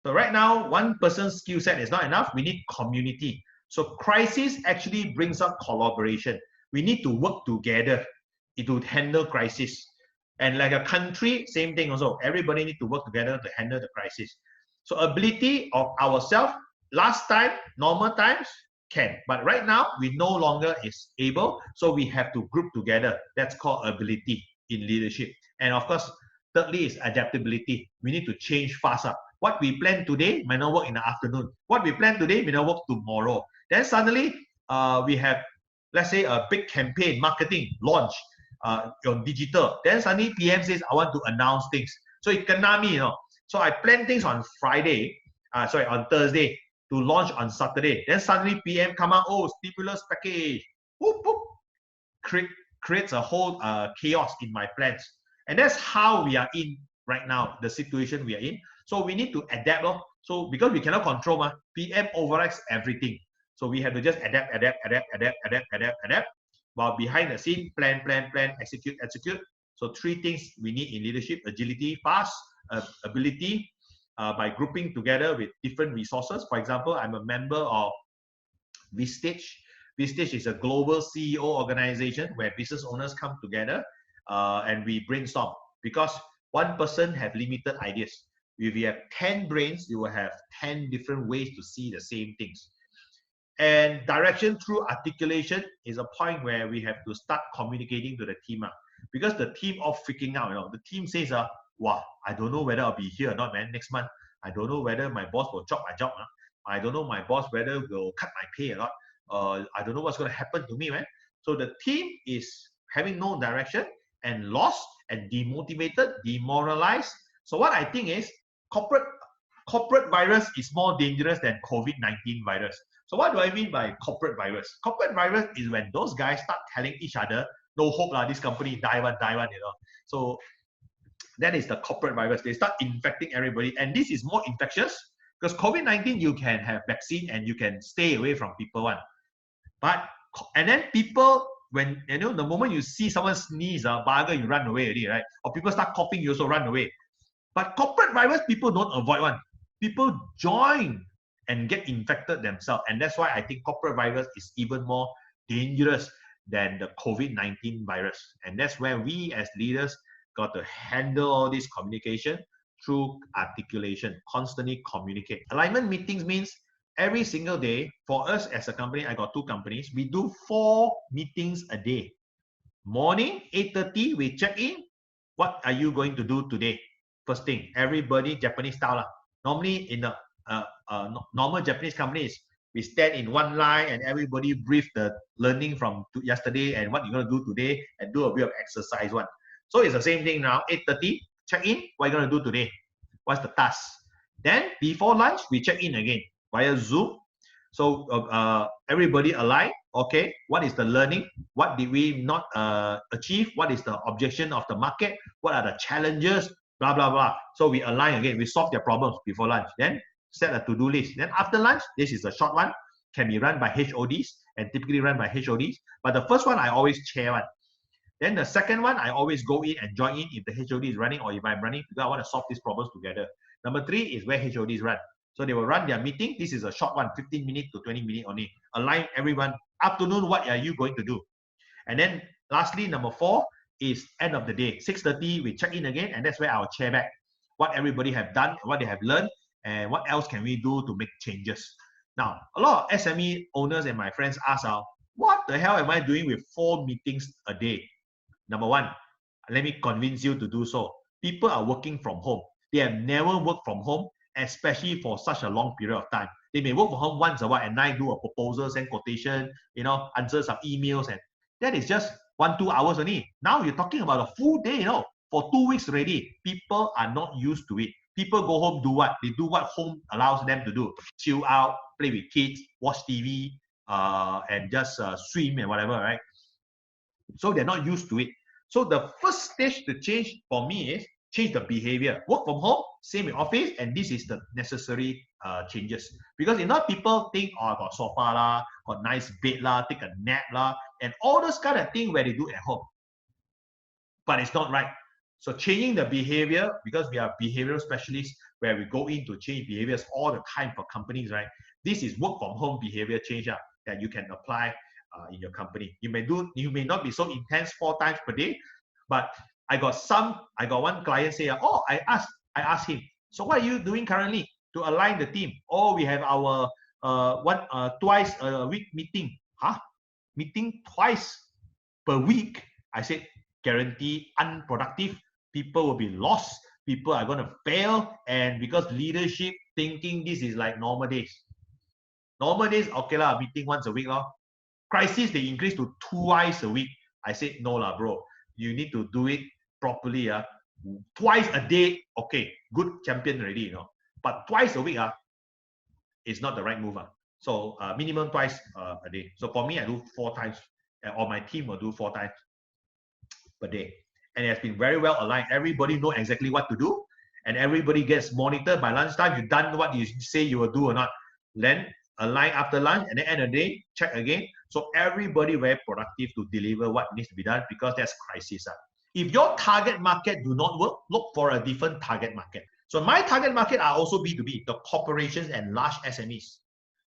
So right now, one person's skill set is not enough. We need community. So crisis actually brings up collaboration. We need to work together to handle crisis. And like a country, same thing also. Everybody need to work together to handle the crisis. So ability of ourselves, last time, normal times, can. But right now, we no longer is able. So we have to group together. That's called ability in leadership. And of course, thirdly is adaptability. We need to change faster. What we plan today may not work in the afternoon. What we plan today may not work tomorrow. Then suddenly we have, let's say, a big campaign, marketing, launch on digital. Then suddenly PM says, I want to announce things. So it kena me, So I plan things on Friday, on Thursday to launch on Saturday. Then suddenly PM come out, oh, stimulus package. Whoop, whoop. Creates a whole chaos in my plans. And that's how we are in right now, the situation we are in. So we need to adapt. So because we cannot control, PM overrides everything. So we have to just adapt. While behind the scene, plan, execute. So three things we need in leadership: agility, fast, ability, by grouping together with different resources. For example, I'm a member of Vistage. Vistage is a global CEO organization where business owners come together and we brainstorm, because one person have limited ideas. If you have 10 brains, you will have 10 different ways to see the same things. And direction through articulation is a point where we have to start communicating to the team. Because the team all freaking out. The team says, wow, I don't know whether I'll be here or not, man, next month. I don't know whether my boss will drop my job. I don't know my boss whether will cut my pay or not. I don't know what's going to happen to me, man. So the team is having no direction and lost and demotivated, demoralized. So what I think is corporate virus is more dangerous than COVID-19 virus. So what do I mean by corporate virus? Corporate virus is when those guys start telling each other, no hope, this company die one. So that is the corporate virus. They start infecting everybody. And this is more infectious because COVID-19, you can have vaccine and you can stay away from people. And then people, when the moment you see someone sneeze, bugger, you run away already, right? Or people start coughing, you also run away. But corporate virus, people don't avoid one. People join and get infected themselves. And that's why I think corporate virus is even more dangerous than the COVID-19 virus. And that's where we as leaders got to handle all this communication through articulation, constantly communicate. Alignment meetings means every single day, for us as a company, I got 2 companies, we do 4 meetings a day. Morning, 8:30, we check in. What are you going to do today? First thing, everybody Japanese style. Normally in the normal Japanese companies, we stand in one line and everybody brief the learning from yesterday and what you're going to do today and do a bit of exercise one. So it's the same thing now, 8:30, check in, what are you going to do today? What's the task? Then before lunch, we check in again via Zoom. So everybody align, okay, what is the learning? What did we not achieve? What is the objection of the market? What are the challenges? Blah, blah, blah. So we align again, we solve their problems before lunch. Then set a to-do list. Then after lunch, this is a short one, can be run by HODs and typically run by HODs. But the first one, I always chair one. Then the second one, I always go in and join in if the HOD is running or if I'm running because I want to solve these problems together. Number 3 is where HODs run. So they will run their meeting. This is a short one, 15 minutes to 20 minutes only. Align everyone. Afternoon, what are you going to do? And then lastly, number 4 is end of the day. 6:30, we check in again, and that's where I'll chair back what everybody have done, what they have learned, and what else can we do to make changes. Now, a lot of SME owners and my friends ask, what the hell am I doing with 4 meetings a day? Number 1, let me convince you to do so. People are working from home. They have never worked from home, especially for such a long period of time. They may work from home once a while and I do a proposal, send quotation, answer some emails, and that is just 1-2 hours only. Now you're talking about a full day, for 2 weeks already. People are not used to it. People go home, do what? They do what home allows them to do. Chill out, play with kids, watch TV, and just swim and whatever, right? So they're not used to it. So the first stage to change for me is change the behavior. Work from home, same in office, and this is the necessary changes. Because enough people think, I got sofa lah, got nice bed lah, take a nap lah, and all those kind of things where they do at home. But it's not right. So changing the behavior, because we are behavioral specialists, where we go into change behaviors all the time for companies, right? This is work from home behavior change that you can apply in your company. You may not be so intense 4 times per day, but I got one client say, oh, I asked him, so what are you doing currently to align the team? Oh, we have our twice a week meeting. Meeting twice per week? I said, guarantee unproductive. People will be lost. People are going to fail. And because leadership thinking this is like normal days. Normal days, okay lah, meeting once a week lah. Crisis, they increase to twice a week. I said, no lah, bro. You need to do it properly. Twice a day, okay, good champion already, But twice a week, is not the right move. So minimum twice a day. So for me, I do 4 times, or my team will do 4 times per day. And it has been very well aligned. Everybody know exactly what to do, and everybody gets monitored by lunchtime. You've done what you say you will do or not. Then align after lunch, and then end of the day, check again. So everybody very productive to deliver what needs to be done, because there's crisis. If your target market do not work, look for a different target market. So my target market are also B2B, the corporations and large SMEs.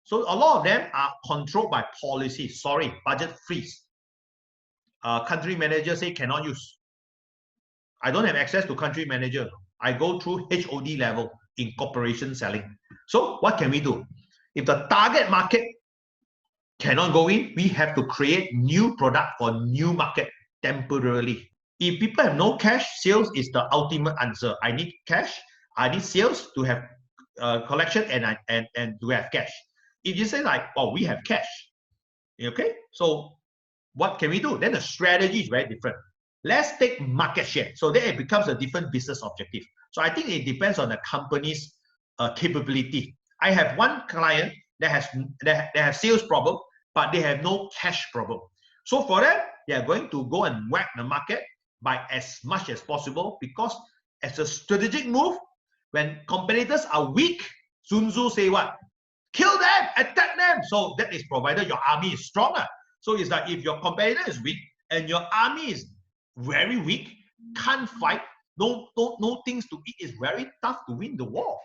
So a lot of them are controlled by policy. Sorry, budget freeze. Country manager say cannot use. I don't have access to country manager. I go through HOD level in corporation selling. So what can we do? If the target market cannot go in, we have to create new product for new market temporarily. If people have no cash, sales is the ultimate answer. I need cash. I need sales to have collection and to have cash. If you say like, oh, we have cash, okay, so what can we do? Then the strategy is very different. Let's take market share. So then it becomes a different business objective. So I think it depends on the company's capability. I have one client that has sales problem, but they have no cash problem. So for that, they are going to go and whack the market by as much as possible, because as a strategic move, when competitors are weak, Sun Tzu say what? Kill them, attack them. So that is provided your army is stronger. So it's like if your competitor is weak and your army is very weak, can't fight, no things to eat, it's very tough to win the war.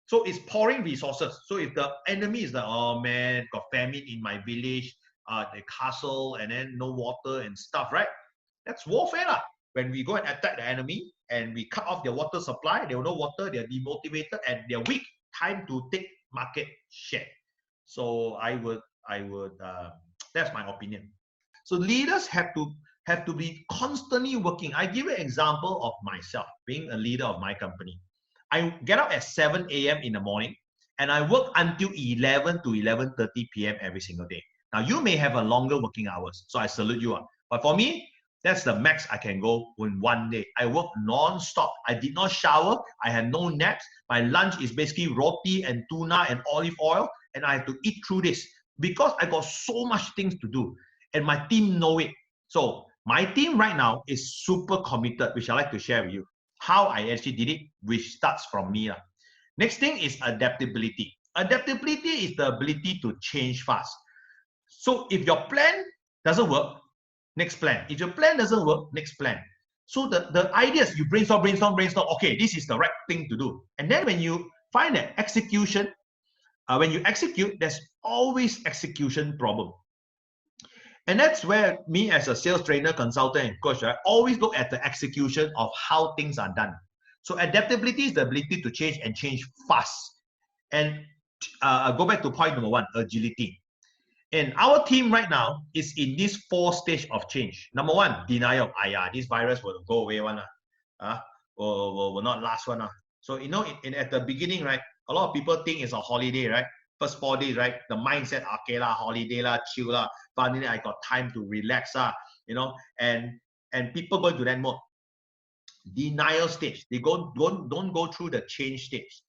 So it's pouring resources. So if the enemy is like, oh man, got famine in my village, the castle, and then no water and stuff, right? That's warfare lah. When we go and attack the enemy and we cut off their water supply, they have no water, they're demotivated and they're weak. Time to take market share. So I would that's my opinion. So leaders have to be constantly working. I give you an example of myself being a leader of my company. I get up at 7 a.m. in the morning and I work until 11 to 11:30 p.m. every single day. Now you may have a longer working hours, so I salute you. But for me, that's the max I can go in one day. I work non-stop. I did not shower. I had no naps. My lunch is basically roti and tuna and olive oil, and I have to eat through this because I got so much things to do, and my team know it. So my team right now is super committed, which I like to share with you how I actually did it, which starts from me. Next thing is adaptability. Adaptability is the ability to change fast. So if your plan doesn't work, next plan. If your plan doesn't work, next plan. So the idea is you brainstorm. Okay, this is the right thing to do. And then when you find an execution, when you execute, there's always execution problem. And that's where me as a sales trainer, consultant, and coach, I always look at the execution of how things are done. So adaptability is the ability to change and change fast. And go back to point number 1, agility. And our team right now is in this 4 stage of change. Number 1, denial. This virus will go away one. Will not last one. So, you know, at the beginning, right, a lot of people think it's a holiday, right? First 4 days, right? The mindset, okay lah, holiday lah, chill lah. Finally, I got time to relax, you know, and people go to that mode. Denial stage. They don't go through the change stage.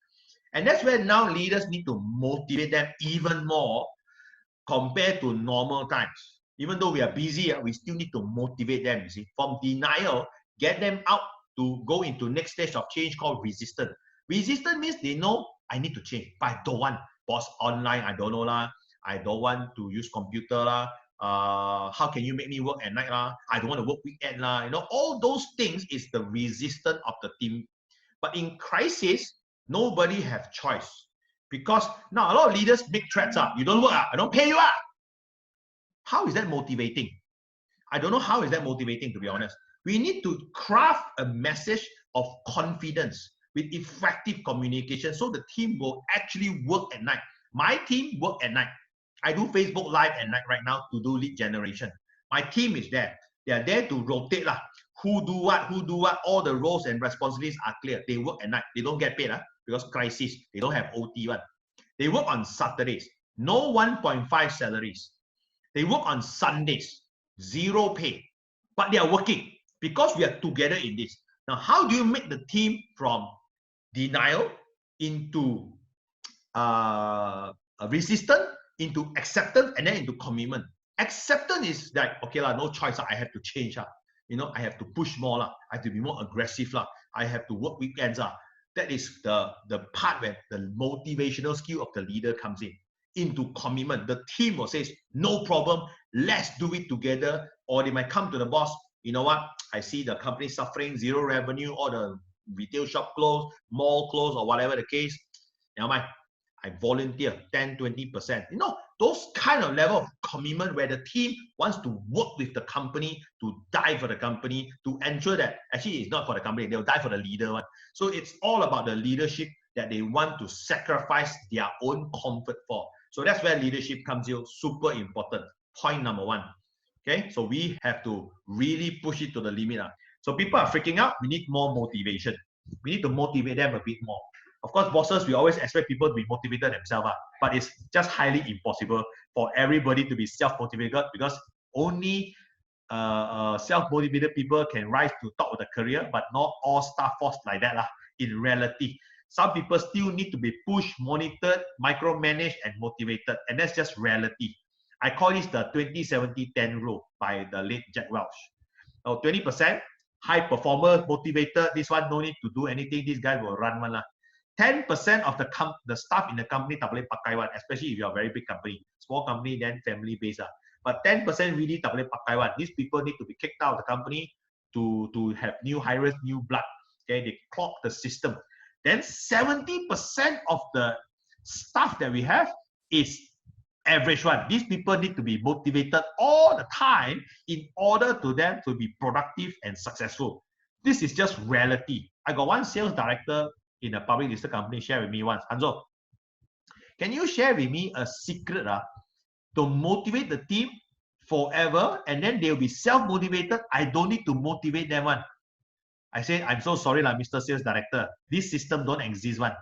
And that's where now leaders need to motivate them even more compared to normal times. Even though we are busy, we still need to motivate them, you see. From denial, get them out to go into next stage of change called resistance. Resistance means they know I need to change, but I don't want. Boss online, I don't know lah. I don't want to use computer lah. How can you make me work at night lah? I don't want to work weekend lah. You know, all those things is the resistance of the team. But in crisis, Nobody have choice. Because now a lot of leaders make threats. You don't work, I don't pay you. How is that motivating? I don't know how is that motivating, to be honest. We need to craft a message of confidence with effective communication so the team will actually work at night. My team work at night. I do Facebook Live at night right now to do lead generation. My team is there. They are there to rotate. Who do what, all the roles and responsibilities are clear. They work at night. They don't get paid because crisis. They don't have OT one. They work on Saturdays. No 1.5 salaries. They work on Sundays. Zero pay. But they are working because we are together in this. Now, how do you make the team from denial into resistance, into acceptance, and then into commitment? Acceptance is like, okay, no choice. I have to change. I have to push more. I have to be more aggressive. I have to work weekends. That is the part where the motivational skill of the leader comes in. Into commitment, the team will say, no problem, let's do it together. Or they might come to the boss, you know what, I see the company suffering, zero revenue, or the retail shop closed, mall closed, or whatever the case. I volunteer 10-20%. Those kind of level of commitment where the team wants to work with the company, to die for the company, to ensure that actually it's not for the company, they'll die for the leader one. So it's all about the leadership that they want to sacrifice their own comfort for. So that's where leadership comes in, super important. Point number one. Okay, so we have to really push it to the limit. So people are freaking out, we need more motivation. We need to motivate them a bit more. Of course, bosses, we always expect people to be motivated themselves, but it's just highly impossible for everybody to be self-motivated, because only self-motivated people can rise to top of the career, but not all staff force like that in reality. Some people still need to be pushed, monitored, micromanaged, and motivated, and that's just reality. I call this the 20-70-10 rule by the late Jack Welch. 20% high performer, motivated, this one no need to do anything, this guy will run one. 10% of the staff in the company tak boleh pakai one, especially if you're a very big company. Small company, then family based. But 10% really tak boleh pakai one. These people need to be kicked out of the company to have new hires, new blood. Okay, they clog the system. Then 70% of the staff that we have is average one. These people need to be motivated all the time in order to them to be productive and successful. This is just reality. I got one sales director in a public listed company share with me once. Hanzo, can you share with me a secret to motivate the team forever, and then they'll be self-motivated? I don't need to motivate them one. I say, I'm so sorry, Mr. Sales Director. This system don't exist one.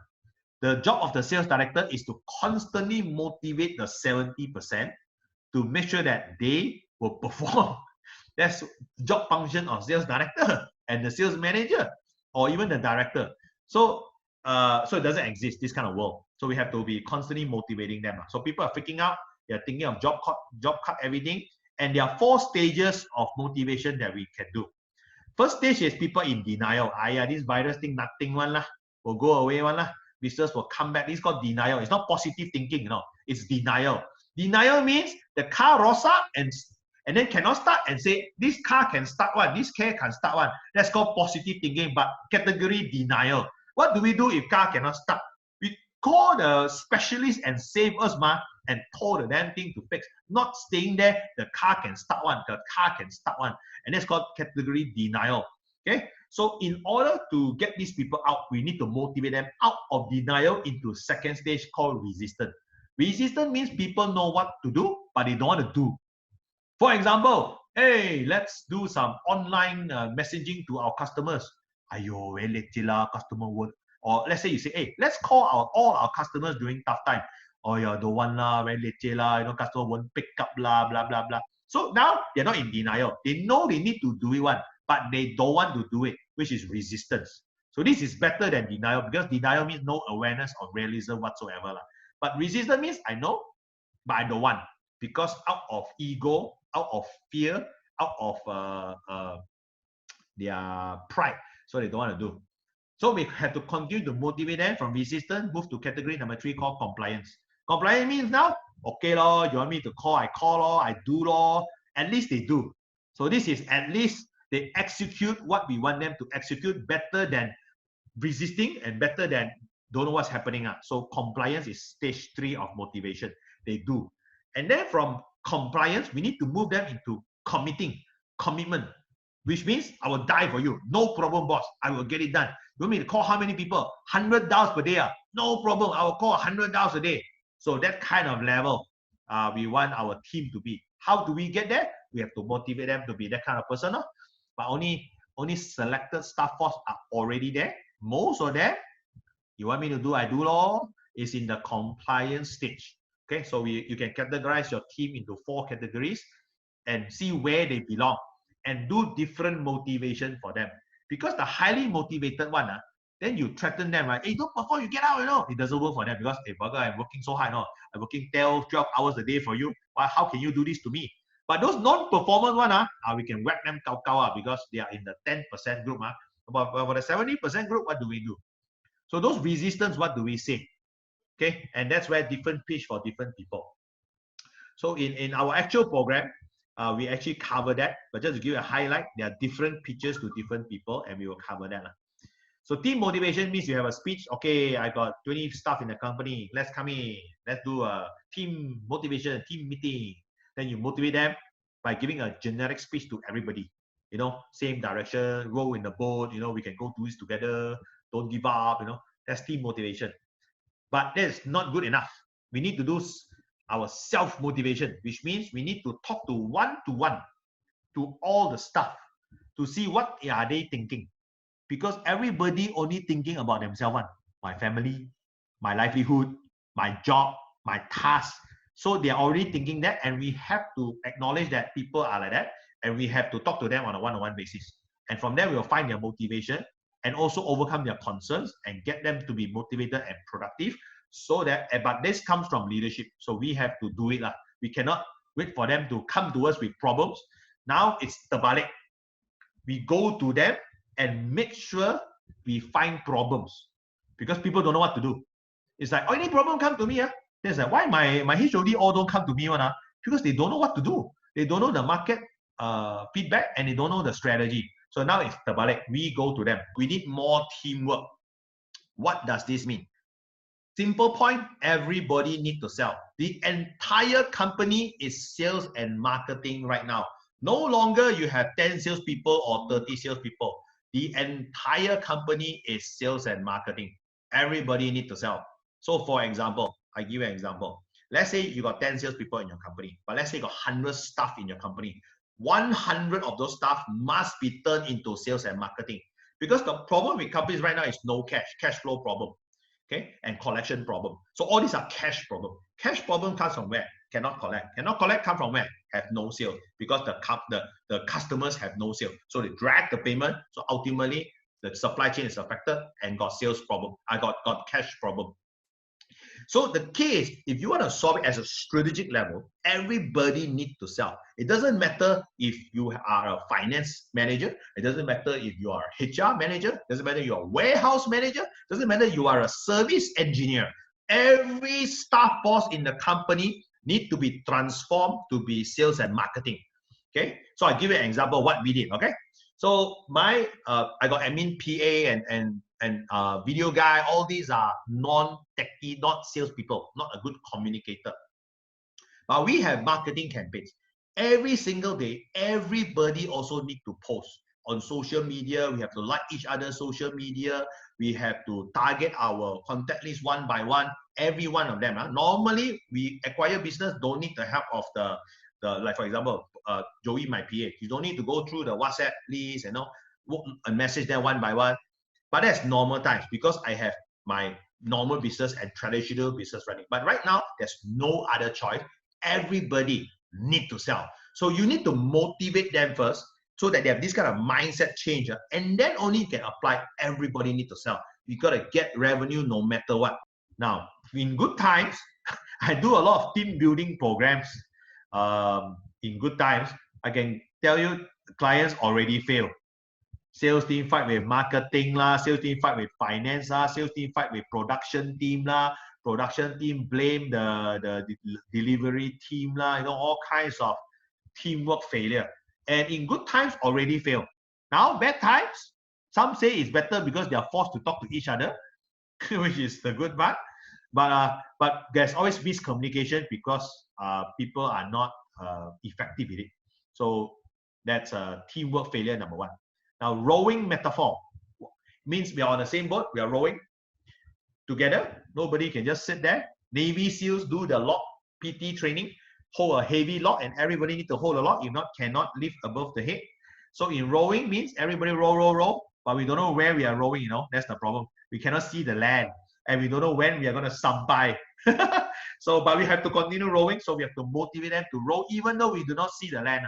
The job of the sales director is to constantly motivate the 70% to make sure that they will perform. That's job function of sales director and the sales manager, or even the director. So it doesn't exist, this kind of world. So we have to be constantly motivating them. So people are freaking out. They're thinking of job cut, everything. And there are 4 stages of motivation that we can do. First stage is people in denial. This virus thing, nothing one will go away one Business will come back. This is called denial. It's not positive thinking, it's denial. Denial means the car rosa and then cannot start and say, this car can start one, this car can start one. That's called positive thinking, but category denial. What do we do if car cannot start? We call the specialist and save us, and told the damn thing to fix. Not staying there, the car can start one, the car can start one. And that's called category denial. Okay? So in order to get these people out, we need to motivate them out of denial into second stage called resistance. Resistance means people know what to do, but they don't want to do. For example, hey, let's do some online messaging to our customers. Ayo, very leceh lah, customer won't. Or let's say you say, hey, let's call all our customers during tough time. Oh yeah, don't want lah, very leceh lah, customer won't pick up lah, blah, blah, blah. So now they're not in denial. They know they need to do it one, but they don't want to do it, which is resistance. So this is better than denial, because denial means no awareness of realism whatsoever. But resistance means I know, but I don't want, because out of ego, out of fear, out of their pride, so they don't want to do. So we have to continue to motivate them from resistance, move to category number 3 called compliance. Compliance means now, okay lor, you want me to call, I call lor, I do lor. At least they do. So this is at least they execute what we want them to execute better than resisting and better than don't know what's happening. So compliance is stage 3 of motivation. They do. And then from compliance, we need to move them into commitment, which means I will die for you. No problem, boss. I will get it done. You want me to call how many people? 100 dials per day. No problem. I will call 100 dials a day. So that kind of level we want our team to be. How do we get there? We have to motivate them to be that kind of person. But only selected staff force are already there. Most of them, you want me to do, I do law, is in the compliance stage. Okay, so you can categorize your team into 4 categories and see where they belong and do different motivation for them. Because the highly motivated one, then you threaten them, right? Hey, don't perform, you get out, It doesn't work for them because, hey, Burger, I'm working so hard, I'm working 12 hours a day for you. Why, how can you do this to me? But those non-performance one, we can whack them because they are in the 10% group. But for the 70% group, what do we do? So those resistance, what do we say? Okay, and that's where different pitch for different people. So in our actual program, we actually cover that. But just to give you a highlight, there are different pitches to different people, and we will cover that. So team motivation means you have a speech. Okay, I got 20 staff in the company. Let's come in. Let's do a team motivation, team meeting. Then you motivate them by giving a generic speech to everybody. Same direction, row in the boat. We can go do this together. Don't give up. That's team motivation. But that's not good enough. We need to do our self-motivation, which means we need to talk to one-to-one to all the staff to see what are they thinking. Because everybody only thinking about themselves, my family, my livelihood, my job, my task. So they're already thinking that, and we have to acknowledge that people are like that, and we have to talk to them on a one-on-one basis. And from there, we'll find their motivation and also overcome their concerns and get them to be motivated and productive. So that, but this comes from leadership. So we have to do it. We cannot wait for them to come to us with problems. Now it's terbalik. We go to them and make sure we find problems, because people don't know what to do. It's like, any problem, come to me. There's like, why my HOD all don't come to me? Because they don't know what to do. They don't know the market feedback, and they don't know the strategy. So now it's terbalik. We go to them. We need more teamwork. What does this mean? Simple point, everybody needs to sell. The entire company is sales and marketing right now. No longer you have 10 salespeople or 30 salespeople. The entire company is sales and marketing. Everybody needs to sell. So for example, I give you an example. Let's say you got 10 salespeople in your company, but let's say you got 100 staff in your company. 100 of those staff must be turned into sales and marketing. Because the problem with companies right now is no cash flow problem. Okay, and collection problem. So all these are cash problem. Cash problem comes from where? Cannot collect. Cannot collect come from where? Have no sale, because the customers have no sale. So they drag the payment. So ultimately, the supply chain is affected and got sales problem. I got cash problem. So the key is, if you want to solve it as a strategic level, everybody needs to sell. It doesn't matter if you are a finance manager. It doesn't matter if you are a HR manager. It doesn't matter if you're a warehouse manager. It doesn't matter if you are a service engineer. Every staff force in the company need to be transformed to be sales and marketing. Okay, so I'll give you an example of what we did. Okay, so I got admin, PA, and video guy. All these are non-techie, not salespeople, not a good communicator. But we have marketing campaigns. Every single day, everybody also need to post on social media. We have to like each other's social media. We have to target our contact list one by one, every one of them. Normally, we acquire business, don't need the help of the like, for example, Joey, my PA. You don't need to go through the WhatsApp list and message them one by one. But that's normal times, because I have my normal business and traditional business running. But right now, there's no other choice. Everybody need to sell. So you need to motivate them first, so that they have this kind of mindset change. And then only you can apply. Everybody need to sell. You got to get revenue no matter what. Now, in good times, I do a lot of team building programs. In good times, I can tell you, clients already fail. Sales team fight with marketing lah, sales team fight with finance lah, sales team fight with production team lah, production team blame the delivery team lah, all kinds of teamwork failure. And in good times, already fail. Now, bad times, some say it's better because they are forced to talk to each other. which is the good part. But there's always miscommunication because people are not effective with it. So that's a teamwork failure number one. Now, rowing metaphor means we are on the same boat. We are rowing together. Nobody can just sit there. Navy SEALs do the log PT training, hold a heavy log, and everybody need to hold a log. If not, cannot lift above the head. So in rowing means everybody row, but we don't know where we are rowing, you know. That's the problem. We cannot see the land, and we don't know when we are going to sampai. So, but we have to continue rowing, so we have to motivate them to row, even though we do not see the land.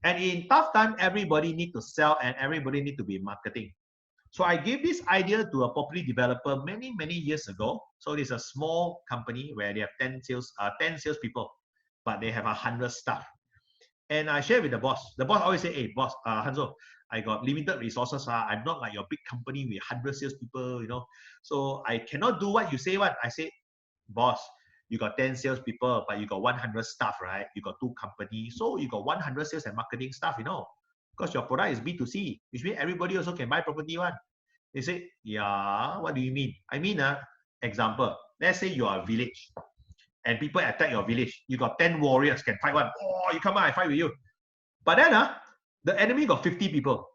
And in tough time, everybody need to sell, and everybody need to be marketing. So I gave this idea to a property developer many years ago. So it's a small company where they have 10 salespeople, but they have 100 staff. And I share with the boss. The boss always say, "Hey, boss, Hanzo, I got limited resources. I'm not like your big company with 100 salespeople, you know. So I cannot do what you say." What I say, "Boss, you got 10 salespeople, but you got 100 staff, right? You got 2 companies, so you got 100 sales and marketing staff, you know, because your product is B2C, which means everybody also can buy property one." They say, "Yeah, what do you mean?" I mean, example, let's say you are a village and people attack your village. You got 10 warriors, can fight one. Oh, you come on, I fight with you. But then the enemy got 50 people.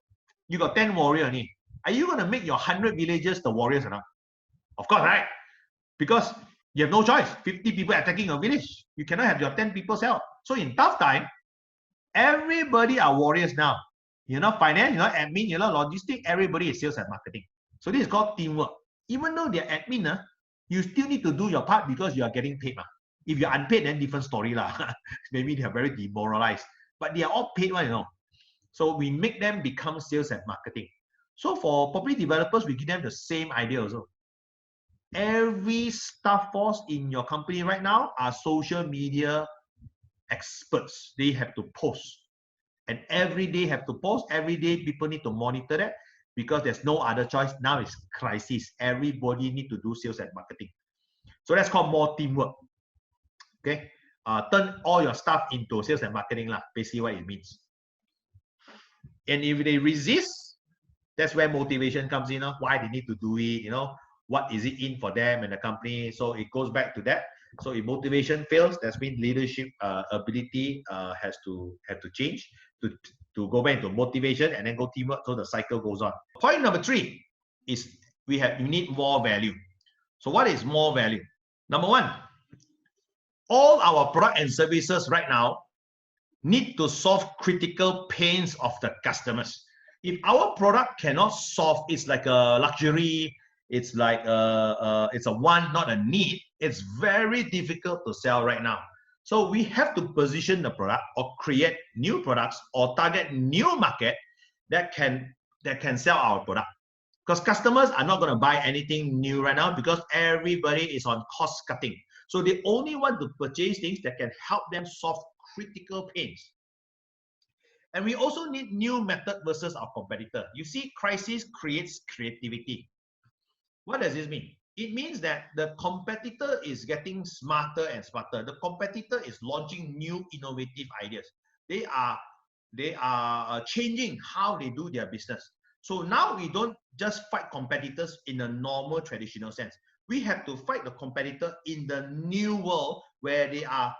You got 10 warriors only. Are you going to make your 100 villagers the warriors or not? Of course, right? Because you have no choice. 50 people attacking your village. You cannot have your 10 people help. So in tough time, everybody are warriors now. You're not finance, you're not admin, you're not logistics. Everybody is sales and marketing. So this is called teamwork. Even though they're admin, you still need to do your part because you are getting paid. If you're unpaid, then different story lah. Maybe they are very demoralized. But they are all paid one, you know. So we make them become sales and marketing. So for property developers, we give them the same idea also. Every staff force in your company right now are social media experts. They have to post. And every day have to post. Every day people need to monitor that because there's no other choice. Now it's crisis. Everybody need to do sales and marketing. So that's called more teamwork. Okay, turn all your stuff into sales and marketing lah. Basically what it means. And if they resist, that's where motivation comes in. Why they need to do it, you know, what is it in for them and the company. So it goes back to that. So if motivation fails, that's mean leadership ability has to change to go back into motivation and then go teamwork. So the cycle goes on. Point number 3 is you need more value. So what is more value? Number 1, all our product and services right now need to solve critical pains of the customers. If our product cannot solve, it's like a luxury, it's like it's a want, not a need. It's very difficult to sell right now. So we have to position the product or create new products or target new market that can sell our product. Because customers are not going to buy anything new right now because everybody is on cost cutting. So they only want to purchase things that can help them solve critical pains. And we also need new method versus our competitor. You see, crisis creates creativity. What does this mean? It means that the competitor is getting smarter and smarter. The competitor is launching new innovative ideas. They are changing how they do their business. So now we don't just fight competitors in a normal traditional sense. We have to fight the competitor in the new world where they are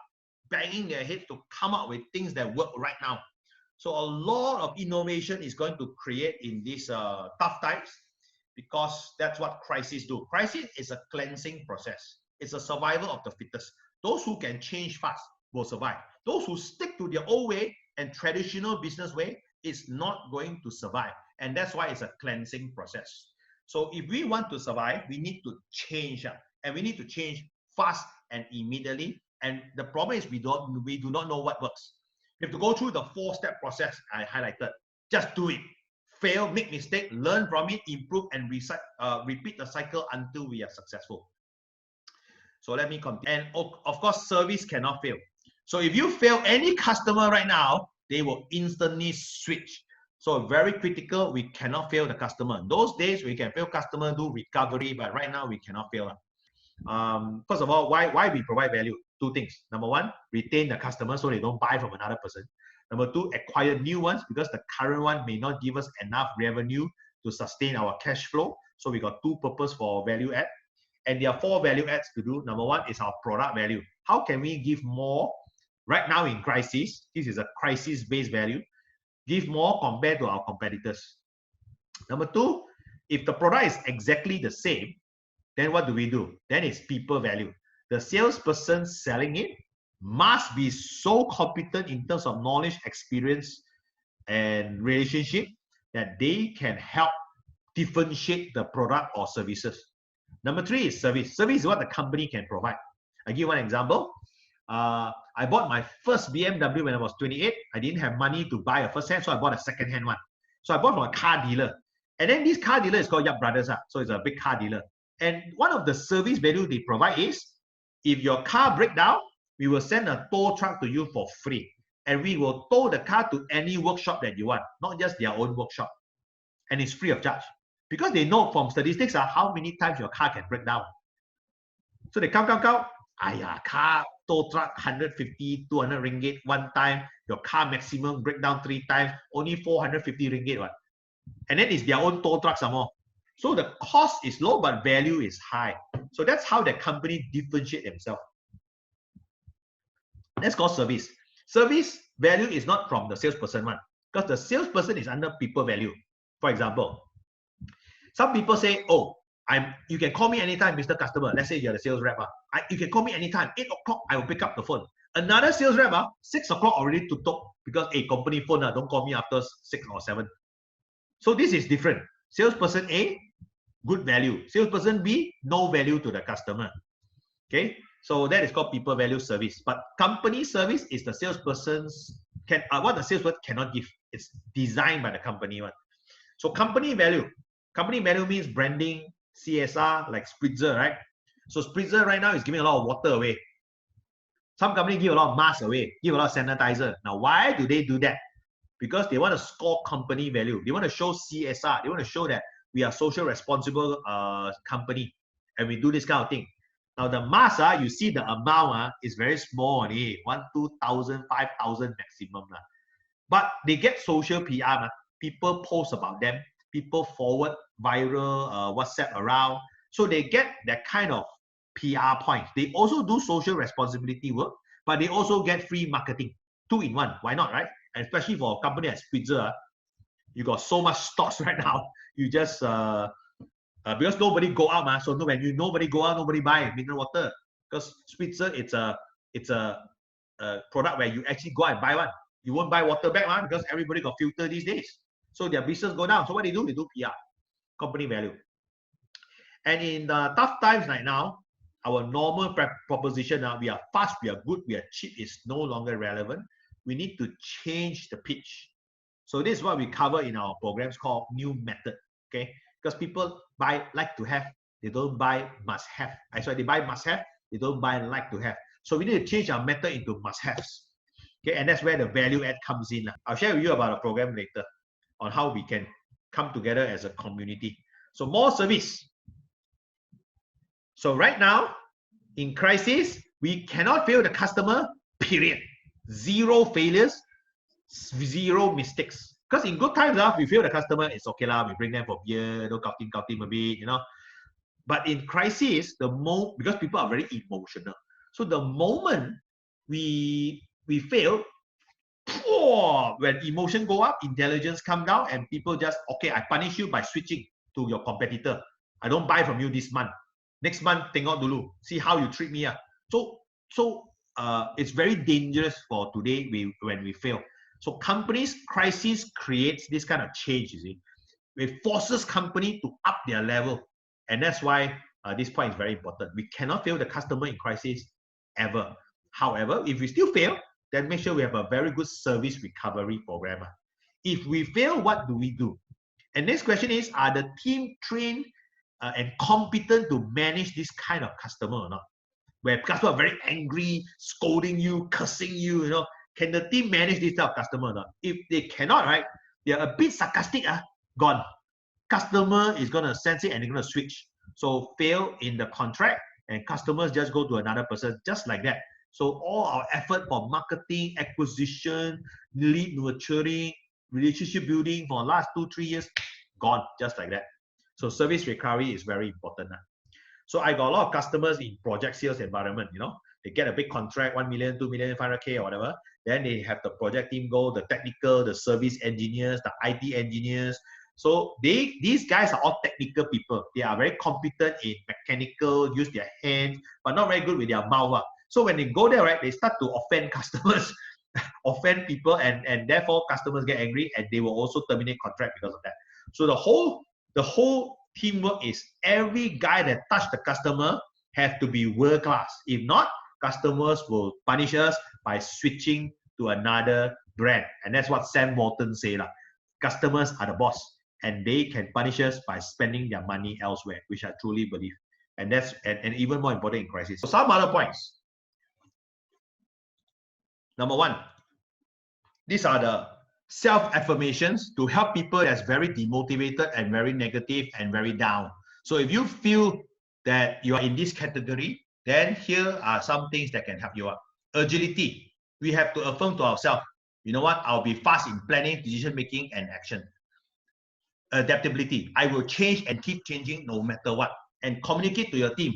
banging their heads to come up with things that work right now. So a lot of innovation is going to create in these tough times because that's what crises do. Crisis is a cleansing process. It's a survival of the fittest. Those who can change fast will survive. Those who stick to their old way and traditional business way is not going to survive. And that's why it's a cleansing process. So if we want to survive, we need to change, and we need to change fast and immediately. And the problem is we do not know what works. You have to go through the 4-step process I highlighted. Just do it. Fail, make mistake, learn from it, improve, and repeat the cycle until we are successful. So let me continue. And of course, service cannot fail. So if you fail any customer right now, they will instantly switch. So very critical, we cannot fail the customer. Those days we can fail customer, do recovery, but right now we cannot fail. First of all, why we provide value? 2 things. Number 1, retain the customer so they don't buy from another person. Number 2, acquire new ones because the current one may not give us enough revenue to sustain our cash flow. So we got two purpose for value add. And there are four value adds to do. Number one is our product value. How can we give more? Right now in crisis, this is a crisis-based value. Give more compared to our competitors. Number two, if the product is exactly the same, then what do we do? Then it's people value. The salesperson selling it must be so competent in terms of knowledge, experience, and relationship that they can help differentiate the product or services. Number three is service. Service is what the company can provide. I give one example. I bought my first BMW when I was 28. I didn't have money to buy a first hand, so I bought a second hand one. So I bought from a car dealer. And then this car dealer is called Yap Brothers. So it's a big car dealer. And one of the service value they provide is, if your car breaks down, we will send a tow truck to you for free. And we will tow the car to any workshop that you want, not just their own workshop. And it's free of charge. Because they know from statistics how many times your car can break down. So they count. Car, tow truck, 150, 200 ringgit one time. Your car maximum breakdown 3 times, only 450 ringgit. Right? And then it's their own tow truck some more. So the cost is low, but value is high. So that's how the company differentiate themselves. That's called service. Service value is not from the salesperson one, because the salesperson is under people value. For example, some people say, oh, you can call me anytime, Mr. Customer. Let's say you're the sales rep. You can call me anytime. 8 o'clock, I will pick up the phone. Another sales rep, 6 o'clock already to talk, because company phone, don't call me after 6 or 7. So this is different. Salesperson A, good value. Salesperson B, no value to the customer. Okay, so that is called people value service. But company service is the salesperson's what the salesperson cannot give. It's designed by the company one. So company value. Company value means branding, CSR, like Spritzer, right? So Spritzer right now is giving a lot of water away. Some company give a lot of masks away, give a lot of sanitizer. Now, why do they do that? Because they want to score company value. They want to show CSR. They want to show that we are social responsible company, and we do this kind of thing. Now the mask, you see the amount is very small, 2,000, 5,000 maximum. But they get social PR. People post about them. People forward viral WhatsApp around. So they get that kind of PR points. They also do social responsibility work, but they also get free marketing. 2 in 1. Why not, right? And especially for a company like Spritzer, you got so much stocks right now. You just because nobody go out, so when nobody go out, nobody buy mineral water. Because Spritzer, it's a product where you actually go and buy one. You won't buy water back, because everybody got filter these days. So their business go down. So what they do? They do PR, company value. And in the tough times right now, our normal proposition, we are fast, we are good, we are cheap, is no longer relevant. We need to change the pitch. So this is what we cover in our programs called new method. Okay, because people buy like to have, they don't buy must have. Sorry, they buy must have, they don't buy like to have. So we need to change our method into must haves. Okay, and that's where the value add comes in. I'll share with you about a program later on how we can come together as a community. So more service. So right now, in crisis, we cannot fail the customer, period. 0 failures, 0 mistakes. Because in good times, we fail the customer, it's okay, we bring them for beer, counting a bit, But in crisis, because people are very emotional. So the moment we fail, when emotion go up, intelligence come down, and people just, okay, I punish you by switching to your competitor. I don't buy from you this month. Next month, tengok dulu. See how you treat me. So it's very dangerous for today when we fail. So companies, crisis creates this kind of change, you see. It forces company to up their level. And that's why this point is very important. We cannot fail the customer in crisis ever. However, if we still fail, then make sure we have a very good service recovery program. If we fail, what do we do? And next question is, are the team trained and competent to manage this kind of customer or not? Where customers are very angry, scolding you, cursing you, Can the team manage this type of customer or not? If they cannot, right, they're a bit sarcastic, gone. Customer is going to sense it and they're going to switch. So fail in the contract and customers just go to another person, just like that. So all our effort for marketing, acquisition, lead nurturing, relationship building for the last 2-3 years, gone, just like that. So service recovery is very important. So I got a lot of customers in project sales environment, they get a big contract, 1 million, 2 million, 500K or whatever. Then they have the project team go, the technical, the service engineers, the IT engineers. So these guys are all technical people. They are very competent in mechanical, use their hands, but not very good with their mouth. So when they go there, right, they start to offend customers, offend people, and therefore customers get angry, and they will also terminate contract because of that. So the whole teamwork is every guy that touch the customer have to be world class. If not, customers will punish us by switching to another brand. And that's what Sam Walton say. Customers are the boss, and they can punish us by spending their money elsewhere, which I truly believe. And that's and even more important in crisis. So some other points. Number one, these are the self-affirmations to help people that's very demotivated and very negative and very down. So if you feel that you are in this category, then here are some things that can help you out. Agility. We have to affirm to ourselves, you know what? I'll be fast in planning, decision making, and action. Adaptability. I will change and keep changing no matter what. And communicate to your team.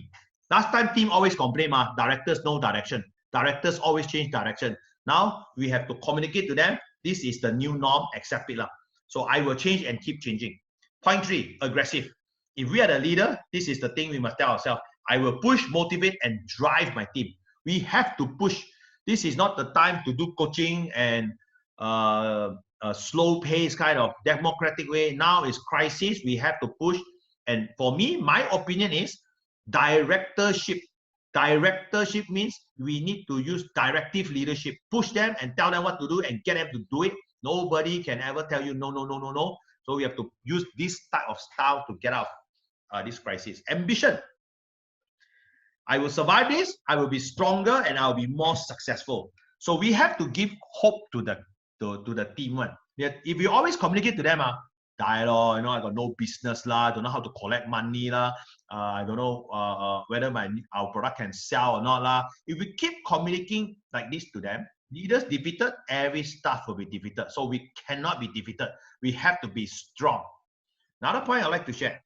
Last time, team always complain, directors no direction. Directors always change direction. Now, we have to communicate to them. This is the new norm, accept it. So I will change and keep changing. Point 3, aggressive. If we are the leader, this is the thing we must tell ourselves. I will push, motivate, and drive my team. We have to push. This is not the time to do coaching and a slow pace kind of democratic way. Now is crisis. We have to push. And for me, my opinion is directorship. Directorship means we need to use directive leadership. Push them and tell them what to do and get them to do it. Nobody can ever tell you no, no, no, no, no. So we have to use this type of style to get out of this crisis. Ambition. I will survive this. I will be stronger and I'll be more successful. So we have to give hope to the team. If you always communicate to them, I got no business don't know how to collect money I don't know whether our product can sell or not If we keep communicating like this to them, leaders defeated, every staff will be defeated. So we cannot be defeated. We have to be strong. Another point I'd like to share.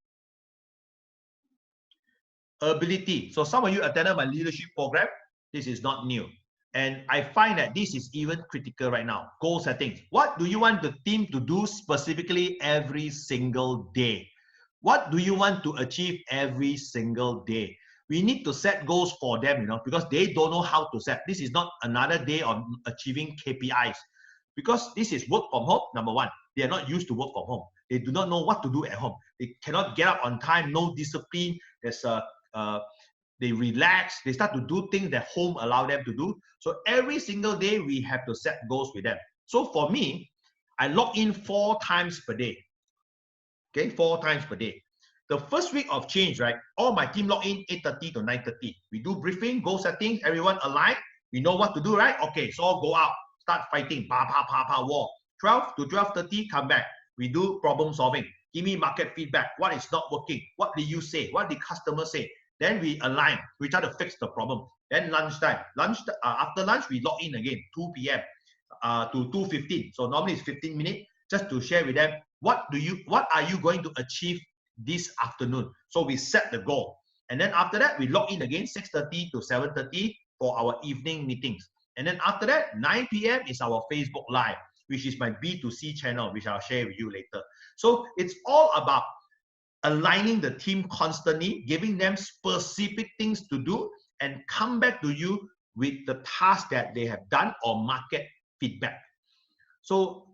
Ability. So some of you attended my leadership program. This is not new. And I find that this is even critical right now. Goal setting. What do you want the team to do specifically every single day? What do you want to achieve every single day? We need to set goals for them, because they don't know how to set. This is not another day on achieving KPIs. Because this is work from home, number one. They are not used to work from home. They do not know what to do at home. They cannot get up on time, no discipline. They relax, they start to do things that home allow them to do. So every single day we have to set goals with them. So for me, I log in 4 times per day. Okay, 4 times per day. The first week of change, right? All my team log in 8:30 to 9:30. We do briefing, goal setting, everyone aligned. We know what to do, right? Okay, so go out, start fighting, war. 12 to 12:30, come back. We do problem solving. Give me market feedback. What is not working? What did you say? What did customers say? Then we align. We try to fix the problem. Then lunchtime. After lunch, we log in again, 2 p.m. To 2:15. So normally it's 15 minutes just to share with them what are you going to achieve this afternoon. So we set the goal. And then after that, we log in again 6:30 to 7:30 for our evening meetings. And then after that, 9 p.m. is our Facebook Live, which is my B2C channel, which I'll share with you later. So it's all about aligning the team constantly, giving them specific things to do, and come back to you with the task that they have done or market feedback. So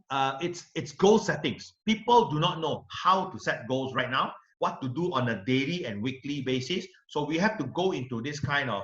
it's goal settings. People do not know how to set goals right now, what to do on a daily and weekly basis. So we have to go into this kind of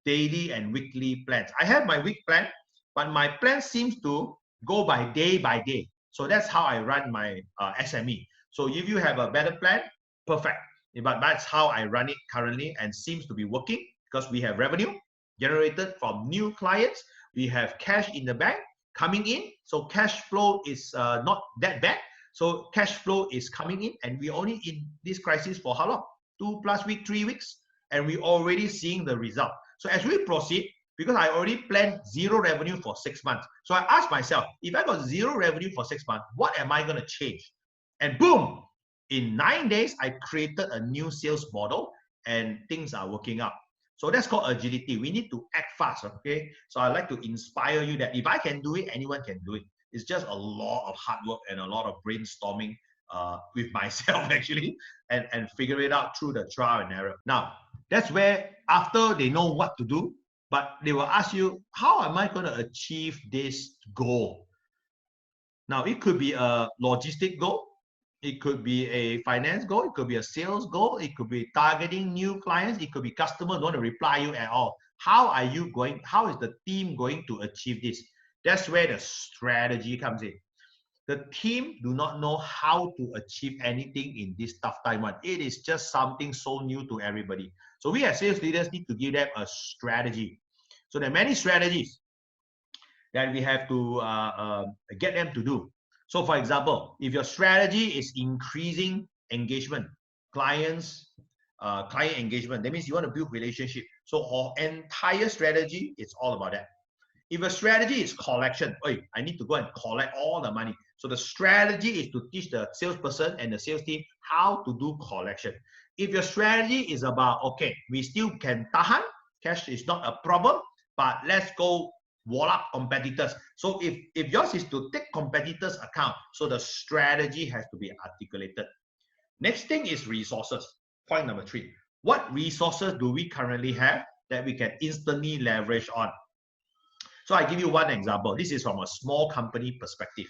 daily and weekly plans. I have my week plan, but my plan seems to go by day. So that's how I run my SME. So if you have a better plan, perfect. But that's how I run it currently and seems to be working because we have revenue generated from new clients. We have cash in the bank coming in. So cash flow is not that bad. So cash flow is coming in and we're only in this crisis for how long? 2+ weeks, 3 weeks. And we're already seeing the result. So as we proceed, because I already planned 0 revenue for 6 months. So I asked myself, if I got 0 revenue for 6 months, what am I going to change? And boom, in 9 days, I created a new sales model and things are working out. So that's called agility. We need to act fast, okay? So I like to inspire you that if I can do it, anyone can do it. It's just a lot of hard work and a lot of brainstorming with myself actually, and figure it out through the trial and error. Now, that's where after they know what to do, but they will ask you, how am I going to achieve this goal? Now, it could be a logistic goal. It could be a finance goal. It could be a sales goal. It could be targeting new clients. It could be customers don't want to reply you at all. How are you going? How is the team going to achieve this? That's where the strategy comes in. The team do not know how to achieve anything in this tough time. It is just something so new to everybody. So we as sales leaders need to give them a strategy. So there are many strategies that we have to get them to do. So for example, if your strategy is increasing engagement, client engagement, that means you want to build relationship. So our entire strategy is all about that. If a strategy is collection, I need to go and collect all the money. So the strategy is to teach the salesperson and the sales team how to do collection. If your strategy is about, okay, we still can tahan, cash is not a problem, but let's go wall up competitors. So if yours is to take competitors' account, so the strategy has to be articulated. Next thing is resources. Point number 3. What resources do we currently have that we can instantly leverage on? So I give you one example. This is from a small company perspective.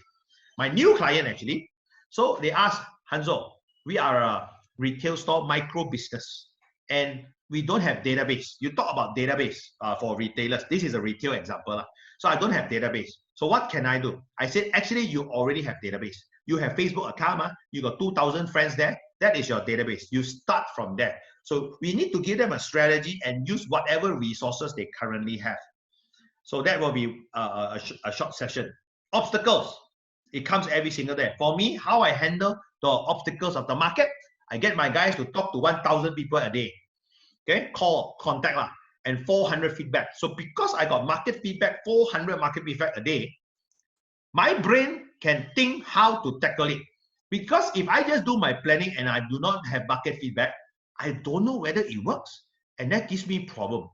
My new client actually, so they asked, Hanzo, we are a retail store micro business and we don't have database. You talk about database for retailers. This is a retail example. So I don't have database. So what can I do? I said, actually, you already have database. You have Facebook account. You got 2,000 friends there. That is your database. You start from there. So we need to give them a strategy and use whatever resources they currently have. So that will be a short session. Obstacles. It comes every single day. For me, how I handle the obstacles of the market, I get my guys to talk to 1,000 people a day. Okay, call, contact lah, and 400 feedback. So because I got market feedback, 400 market feedback a day, my brain can think how to tackle it. Because if I just do my planning and I do not have market feedback, I don't know whether it works. And that gives me problem.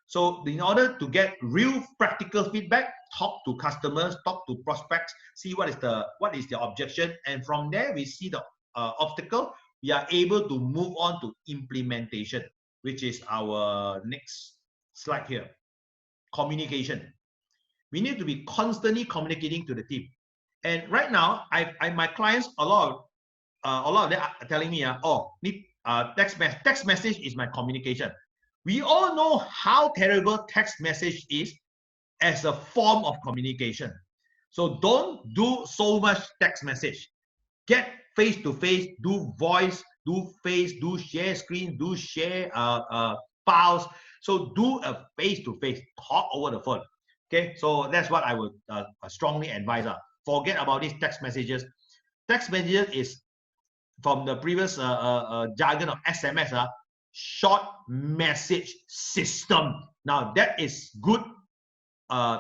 So in order to get real practical feedback, talk to customers, talk to prospects, see what is the objection, and from there we see the obstacle. We are able to move on to implementation, which is our next slide here. Communication. We need to be constantly communicating to the team. And right now, my clients, a lot of them are telling me, text message is my communication. We all know how terrible text message is as a form of communication. So don't do so much text message. Get face-to-face, do voice, do face, do share screen, do share files. So do a face-to-face, talk over the phone. Okay, so that's what I would strongly advise. Forget about these text messages. Text messages is from the previous jargon of SMS, short message system. Now that is good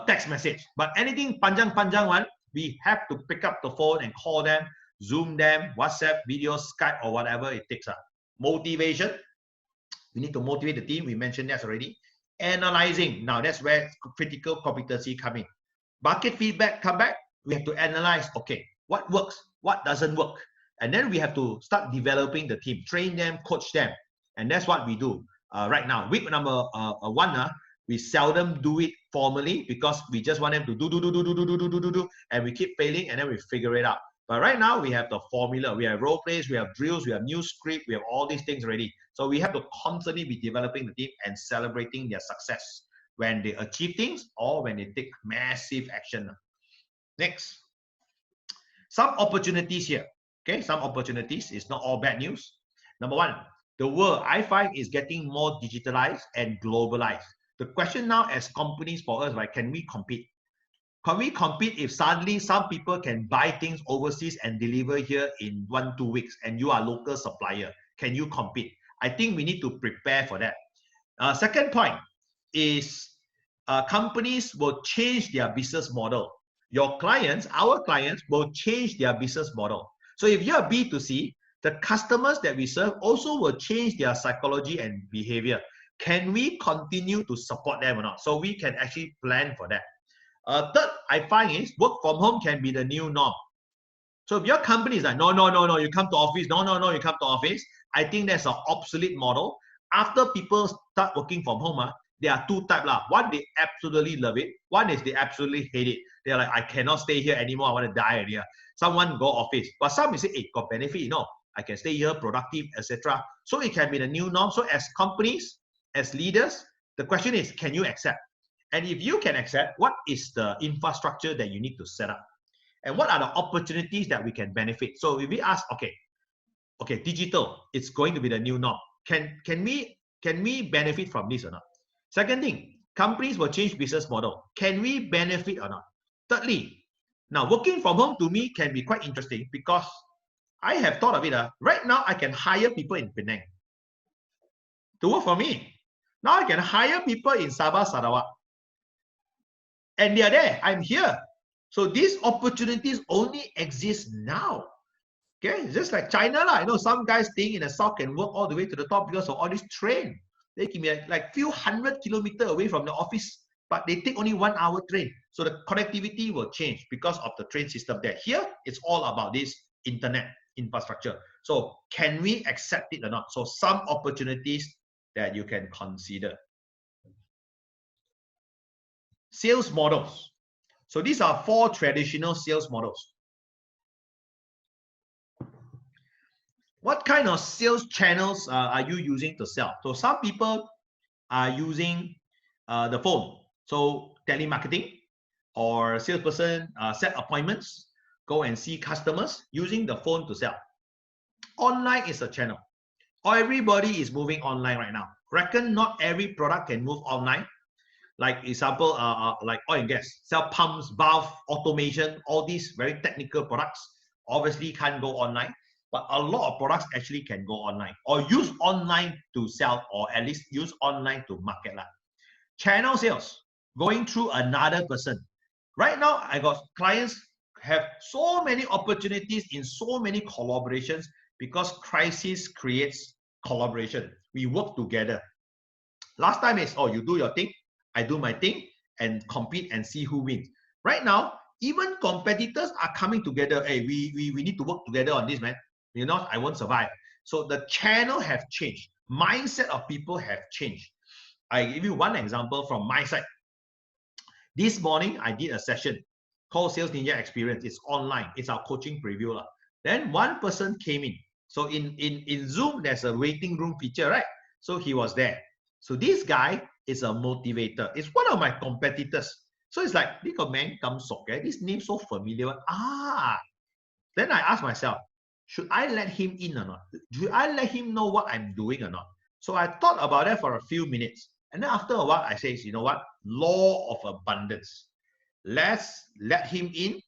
text message, but anything panjang one, we have to pick up the phone and call them, Zoom them, WhatsApp, video, Skype, or whatever it takes. Motivation. We need to motivate the team. We mentioned that already. Analyzing. Now that's where critical competency come in. Market feedback come back. We have to analyze. Okay, what works? What doesn't work? And then we have to start developing the team, train them, coach them. And that's what we do right now. Week number 1, we seldom do it formally because we just want them to do, and we keep failing, and then we figure it out. But right now we have the formula, we have role plays, we have drills, we have new script, we have all these things ready. So we have to constantly be developing the team and celebrating their success when they achieve things or when they take massive action. Next, some opportunities here. Okay, some opportunities. It's not all bad news. Number 1, the world I find is getting more digitalized and globalized. The question now as companies for us, right? Can we compete? Can we compete if suddenly some people can buy things overseas and deliver here in 1-2 weeks and you are a local supplier? Can you compete? I think we need to prepare for that. Second point is companies will change their business model. Your clients, our clients will change their business model. So if you're B2C, the customers that we serve also will change their psychology and behavior. Can we continue to support them or not? So we can actually plan for that. Third, I find is work from home can be the new norm. So if your company is like, no, you come to office, no, you come to office, I think that's an obsolete model. After people start working from home, there are two types. One, they absolutely love it. One is they absolutely hate it. They're like, I cannot stay here anymore. I want to die already. Someone go office. But some will say, hey, got benefit, I can stay here, productive, etc. So it can be the new norm. So as companies, as leaders, the question is, can you accept? And if you can accept, what is the infrastructure that you need to set up? And what are the opportunities that we can benefit? So if we ask, okay, digital, it's going to be the new norm. Can we benefit from this or not? Second thing, companies will change business model. Can we benefit or not? Thirdly, now working from home to me can be quite interesting because I have thought of it. Right now, I can hire people in Penang to work for me. Now I can hire people in Sabah, Sarawak. And they are there. I'm here. So these opportunities only exist now. Okay, just like China, some guys staying in the south can work all the way to the top because of all this train. They can be like few hundred kilometers away from the office, but they take only 1 hour train. So the connectivity will change because of the train system there. Here, it's all about this internet infrastructure. So can we accept it or not? So some opportunities that you can consider. Sales models. So these are 4 traditional sales models. What kind of sales channels are you using to sell? So some people are using the phone. So telemarketing, or salesperson set appointments, go and see customers using the phone to sell. Online is a channel. Everybody is moving online right now. Reckon not every product can move online. Like example, like oil and gas, sell pumps, valve, automation, all these very technical products obviously can't go online. But a lot of products actually can go online or use online to sell, or at least use online to market. Channel sales, going through another person. Right now, I got clients have so many opportunities in so many collaborations because crisis creates collaboration. We work together. Last time is, you do your thing, I do my thing, and compete and see who wins. Right now, even competitors are coming together. Hey, we need to work together on this, man. I won't survive. So the channel have changed. Mindset of people have changed. I give you one example from my side. This morning, I did a session called Sales Ninja Experience. It's online. It's our coaching preview. Then one person came in. So in Zoom, there's a waiting room feature, right? So he was there. So this guy is a motivator. It's one of my competitors. So it's like, this name so familiar. Then I asked myself, should I let him in or not? Should I let him know what I'm doing or not? So I thought about that for a few minutes. And then after a while, I say, you know what? Law of abundance. Let's let him in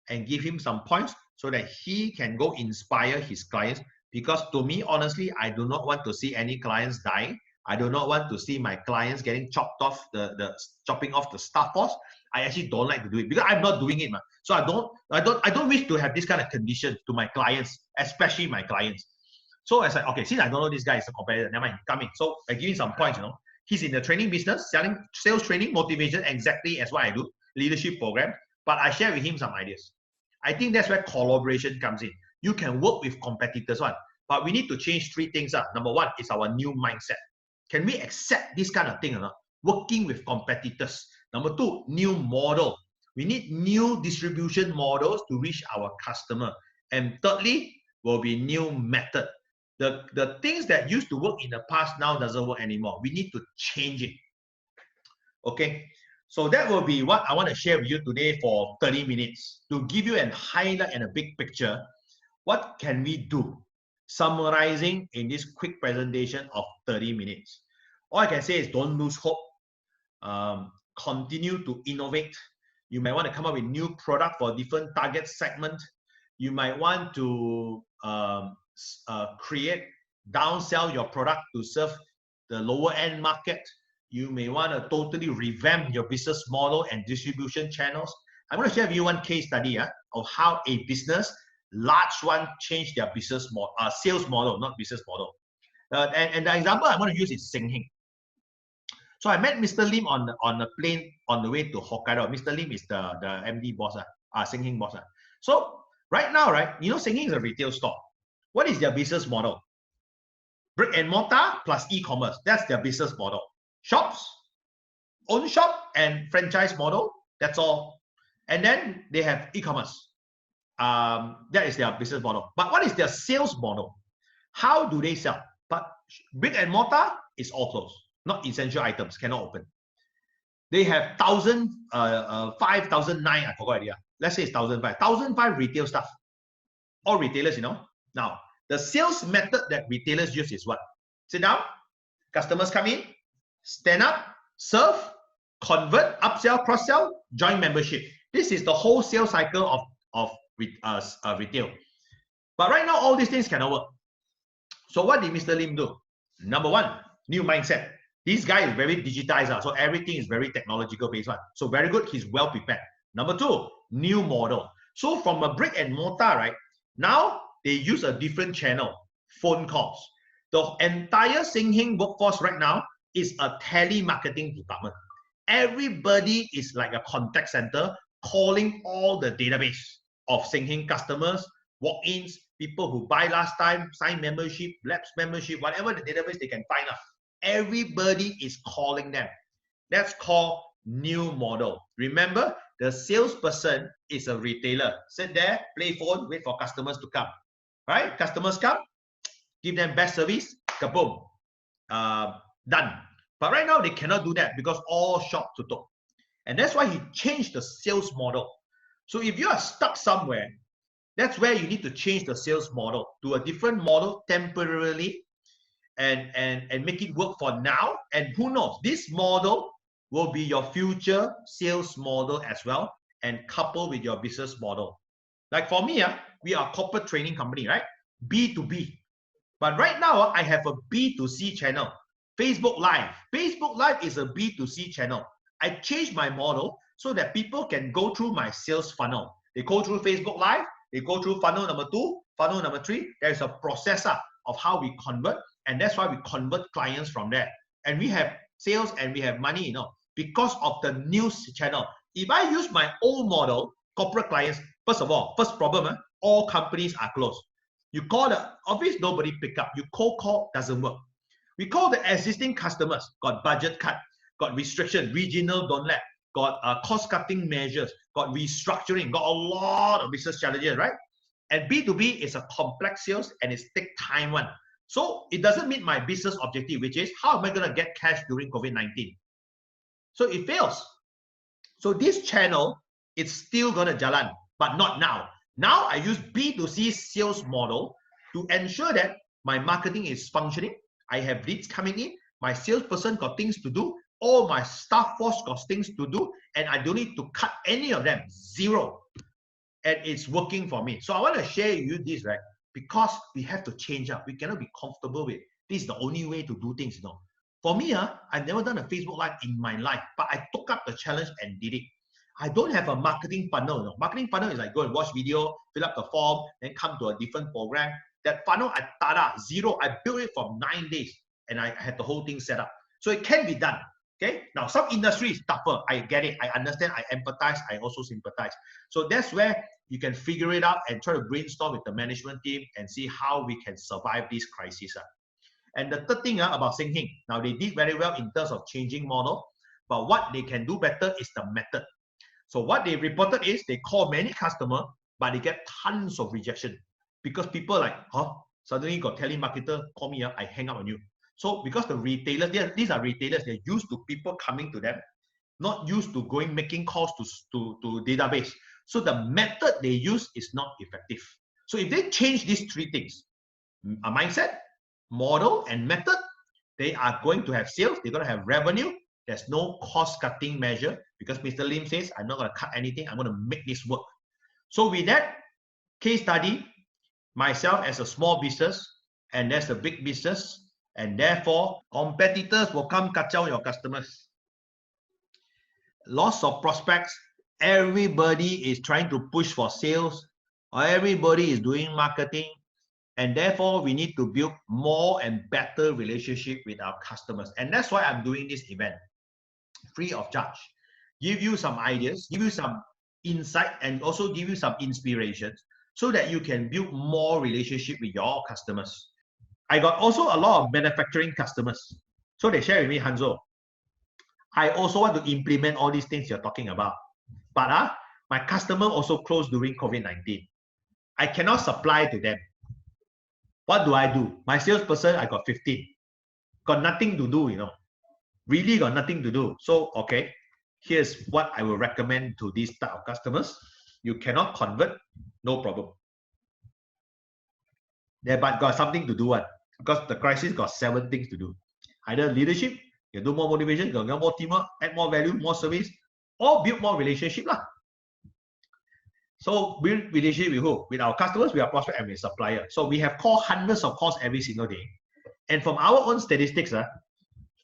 and give him some points so that he can go inspire his clients. Because to me, honestly, I do not want to see any clients dying. I do not want to see my clients getting chopping off the staff force. I actually don't like to do it because I'm not doing it, man. So I don't wish to have this kind of condition to my clients, especially my clients. So I said, okay, since I don't know this guy is a competitor, never mind, come in. So I give him some points, He's in the training business, selling sales training, motivation, exactly as what I do, leadership program. But I share with him some ideas. I think that's where collaboration comes in. You can work with competitors, but we need to change 3 things. Number 1 is our new mindset. Can we accept this kind of thing or not? Working with competitors. Number 2, new model. We need new distribution models to reach our customer. And thirdly, will be new method. The things that used to work in the past now doesn't work anymore. We need to change it. Okay, so that will be what I want to share with you today for 30 minutes to give you a highlight and a big picture. What can we do? Summarizing in this quick presentation of 30 minutes. All I can say is don't lose hope. Continue to innovate. You might want to come up with new product for different target segment. You might want to downsell your product to serve the lower end market. You may want to totally revamp your business model and distribution channels. I'm going to share with you one case study of how a business large one change their business model, sales model, not business model. And the example I want to use is Sengheng. So I met Mr. Lim on the plane on the way to Hokkaido. Mr. Lim is the MD boss, Sengheng boss. So right now, right, you know, Sengheng is a retail store. What is their business model? Brick and mortar plus e-commerce. That's their business model. Shops, own shop and franchise model. That's all. And then they have e-commerce. That is their business model. But what is their sales model? How do they sell? But brick and mortar is all closed. Not essential items, cannot open. They have 5,009, I forgot idea. Let's say it's 1,005. 1,005 retail stuff. All retailers, you know. Now, the sales method that retailers use is what? Sit down, customers come in, stand up, serve, convert, upsell, cross-sell, join membership. This is the whole sales cycle of retail. But right now, all these things cannot work. So what did Mr. Lim do? Number one, new mindset. This guy is very digitized, so everything is very technological based one. So very good, he's well prepared. Number two, new model. So from a brick and mortar, right, now they use a different channel, phone calls. The entire Sengheng workforce right now is a telemarketing department. Everybody is like a contact center calling all the database of Sengheng customers, walk-ins, people who buy last time, sign membership, lapse membership, whatever the database they can find out. Everybody is calling them. That's called new model. Remember, the salesperson is a retailer. Sit there, play phone, wait for customers to come. Right? Customers come, give them best service, kaboom, done. But right now, they cannot do that because all shop tutup. And that's why he changed the sales model. So if you are stuck somewhere, that's where you need to change the sales model to a different model temporarily and make it work for now. And who knows, this model will be your future sales model as well and coupled with your business model. Like for me, we are a corporate training company, right? B2B. But right now, I have a B2C channel, Facebook Live. Facebook Live is a B2C channel. I changed my model so that people can go through my sales funnel. They go through Facebook Live, they go through funnel number 2, funnel number 3. There's a process of how we convert, and that's why we convert clients from there. And we have sales and we have money, you know, because of the news channel. If I use my old model, corporate clients, first of all, first problem, all companies are closed. You call the office, nobody pick up. You cold call, doesn't work. We call the existing customers, got budget cut, got restriction, regional don't let, got cost-cutting measures, got restructuring, got a lot of business challenges, right? And B2B is a complex sales and it's take time one. So it doesn't meet my business objective, which is how am I going to get cash during COVID-19? So it fails. So this channel, it's still going to jalan, but not now. Now I use B2C sales model to ensure that my marketing is functioning. I have leads coming in. My salesperson got things to do. All my staff force got things to do. And I don't need to cut any of them. Zero. And it's working for me. So I want to share with you this, right? Because we have to change up. We cannot be comfortable with this is the only way to do things, you know. For me, I've never done a Facebook Live in my life, but I took up the challenge and did it. I don't have a marketing funnel. You know. Marketing funnel is like go and watch video, fill up the form, then come to a different program. That funnel, I tada, zero. I built it for 9 days and I had the whole thing set up. So it can be done. Okay. Now, some industry is tougher. I get it. I understand. I empathize. I also sympathize. So that's where you can figure it out and try to brainstorm with the management team and see how we can survive this crisis. And the third thing about Sengheng, now they did very well in terms of changing model, but what they can do better is the method. So what they reported is they call many customers, but they get tons of rejection because people like, suddenly got telemarketer call me up, I hang up on you. So because the retailers, these are retailers, they're used to people coming to them, not used to making calls to database. So the method they use is not effective. So if they change these three things, a mindset, model, and method, they are going to have sales, they're going to have revenue. There's no cost-cutting measure because Mr. Lim says, I'm not going to cut anything, I'm going to make this work. So with that case study, myself as a small business, and that's a big business, and therefore competitors will come kacau your customers. Loss of prospects, everybody is trying to push for sales. Everybody is doing marketing, and therefore we need to build more and better relationship with our customers. And that's why I'm doing this event free of charge. Give you some ideas, give you some insight, and also give you some inspirations so that you can build more relationship with your customers. I got also a lot of manufacturing customers. So they share with me, Hanzo, I also want to implement all these things you're talking about. But my customer also closed during COVID-19. I cannot supply to them. What do I do? My salesperson, I got 15. Got nothing to do, really got nothing to do. So, okay, here's what I will recommend to these type of customers. You cannot convert, no problem. Yeah, but got something to do, because the crisis got 7 things to do. Either leadership, you do more motivation, you get more teamwork, add more value, more service, or build more relationship. So build relationship with who? With our customers, with our prospect, and with supplier. So we have called hundreds of calls every single day. And from our own statistics,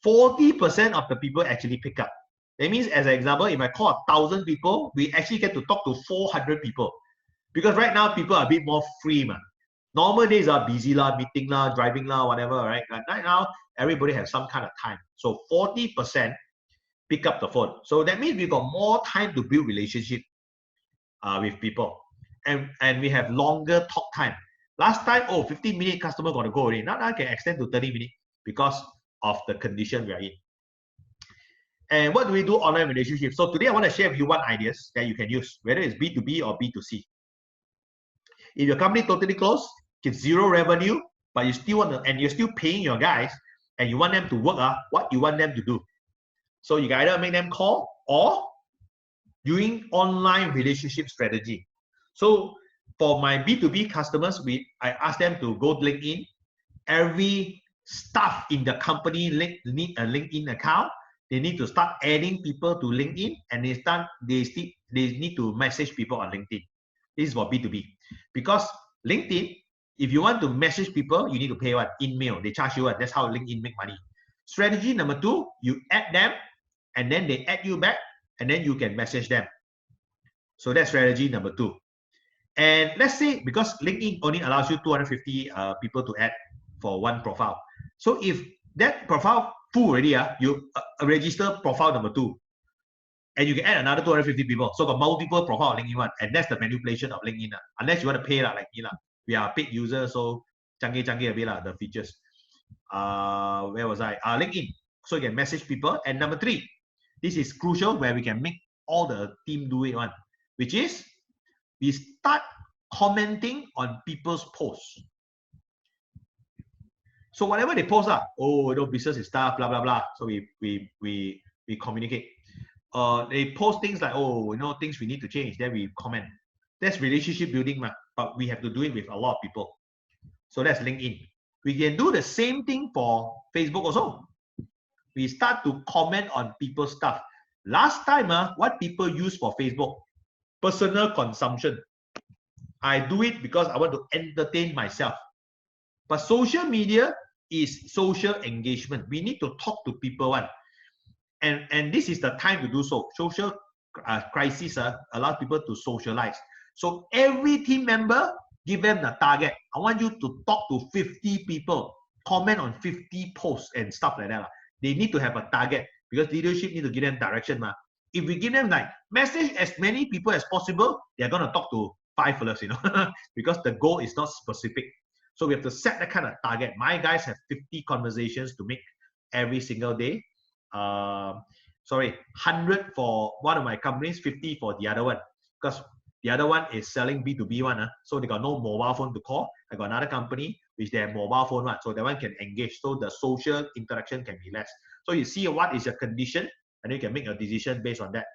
40% of the people actually pick up. That means, as an example, if I call 1,000 people, we actually get to talk to 400 people. Because right now, people are a bit more free, man. Normal days are busy, meeting, driving, whatever, right? Right now, everybody has some kind of time. So 40% pick up the phone. So that means we got more time to build relationship with people. And we have longer talk time. Last time, 15-minute customer got to go already. Now I can extend to 30 minutes because of the condition we are in. And what do we do online relationships? So today I want to share with you one ideas that you can use, whether it's B2B or B2C. If your company totally closed, it's zero revenue, but you still want to, and you're still paying your guys, and you want them to work, what you want them to do. So you can either make them call or doing online relationship strategy. So for my B2B customers, I ask them to go to LinkedIn. Every staff in the company need a LinkedIn account. They need to start adding people to LinkedIn, and they need to message people on LinkedIn. This is for B2B. Because LinkedIn, if you want to message people, you need to pay what? Email. They charge you what? That's how LinkedIn make money. Strategy number 2, you add them, and then they add you back, and then you can message them. So that's strategy number 2. And let's say, because LinkedIn only allows you 250 people to add for one profile. So if that profile full already, you register profile number 2, and you can add another 250 people. So got multiple profile on LinkedIn, and that's the manipulation of LinkedIn. Unless you want to pay like we are paid users, so canggih a bit the features. Where was I? LinkedIn. So you can message people. And number 3, this is crucial, where we can make all the team do it one, which is we start commenting on people's posts. So whatever they post, business is stuff, blah blah blah. So we communicate. They post things like, things we need to change. Then we comment. That's relationship building, but we have to do it with a lot of people. So that's LinkedIn. We can do the same thing for Facebook also. We start to comment on people's stuff. Last time, what people use for Facebook? Personal consumption. I do it because I want to entertain myself. But social media is social engagement. We need to talk to people. And this is the time to do so. Social crisis allows people to socialize. So every team member, give them the target. I want you to talk to 50 people, comment on 50 posts and stuff like that. They need to have a target, because leadership need to give them direction. If we give them like message as many people as possible, they're going to talk to 5 fellas, because the goal is not specific. So we have to set that kind of target. My guys have 50 conversations to make every single day. 100 for one of my companies, 50 for the other one, because the other one is selling B2B one, so they got no mobile phone to call. I got another company which they have mobile phone one, so that one can engage, so the social interaction can be less. So you see what is your condition, and you can make a decision based on that.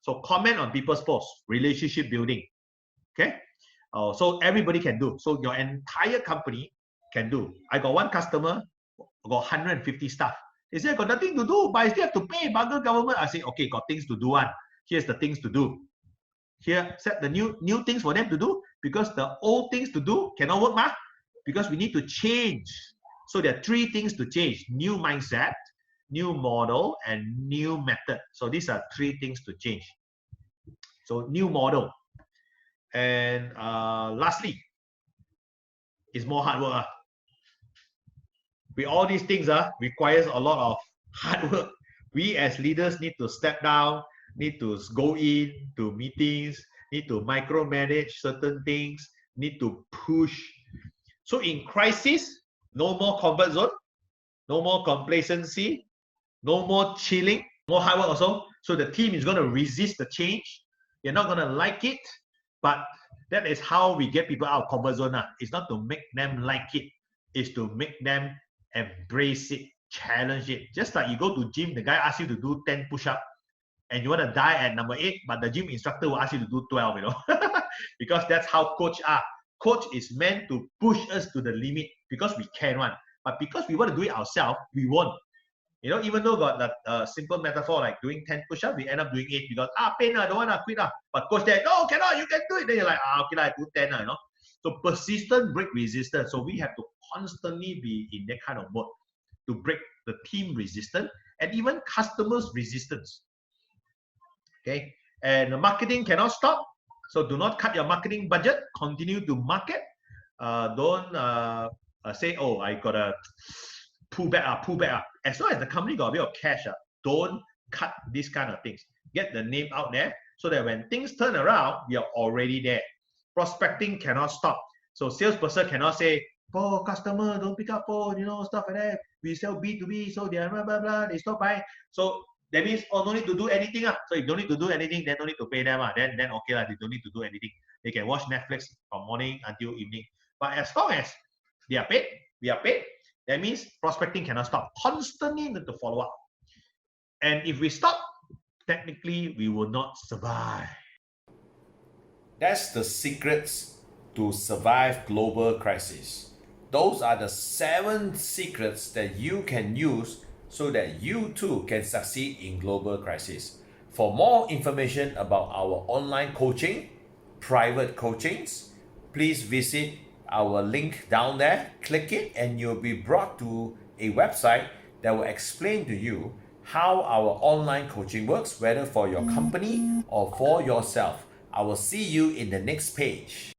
So comment on people's posts, relationship building. Okay, so everybody can do. So your entire company can do. I got one customer, got 150 staff. They say, I got nothing to do, but I still have to pay bundle government. I say, okay, got things to do. Here's the things to do. Here, set the new things for them to do, because the old things to do cannot work, because we need to change. So there are 3 things to change: new mindset, new model, and new method. So these are 3 things to change. So new model. And lastly, is more hard work. With all these things requires a lot of hard work. We as leaders need to step down, need to go in to meetings, need to micromanage certain things, need to push. So in crisis, no more comfort zone, no more complacency, no more chilling, more hard work also. So the team is going to resist the change. You're not going to like it, but that is how we get people out of comfort zone. It's not to make them like it, it's to make them embrace it, challenge it. Just like you go to gym, the guy asks you to do 10 push-ups, and you want to die at number 8, but the gym instructor will ask you to do 12, because that's how coach are. Coach is meant to push us to the limit because we can one. But because we want to do it ourselves, we won't. Even though got that simple metaphor like doing 10 push-ups, we end up doing 8 because pain, I don't want to quit. But coach said, no, cannot, you can do it. Then you're like, okay, I do 10, So persistent break resistance. So we have to constantly be in that kind of mode to break the team resistance and even customers resistance. Okay, and the marketing cannot stop. So do not cut your marketing budget. Continue to market. Don't say, oh, I gotta pull back. As long as the company got a bit of cash, don't cut these kind of things. Get the name out there so that when things turn around, we are already there. Prospecting cannot stop. So salesperson cannot say, oh, customer, don't pick up phone, stuff like that. We sell B2B, so they are blah, blah, blah, they stop buying. So that means, no need to do anything. So if you don't need to do anything, then don't need to pay them. Then okay, they don't need to do anything. They can watch Netflix from morning until evening. But as long as they are paid, we are paid, that means prospecting cannot stop. Constantly need to follow up. And if we stop, technically, we will not survive. That's the secrets to survive global crisis. Those are the 7 secrets that you can use so that you too can succeed in global crisis. For more information about our online coaching, private coachings, please visit our link down there, click it, and you'll be brought to a website that will explain to you how our online coaching works, whether for your company or for yourself. I will see you in the next page.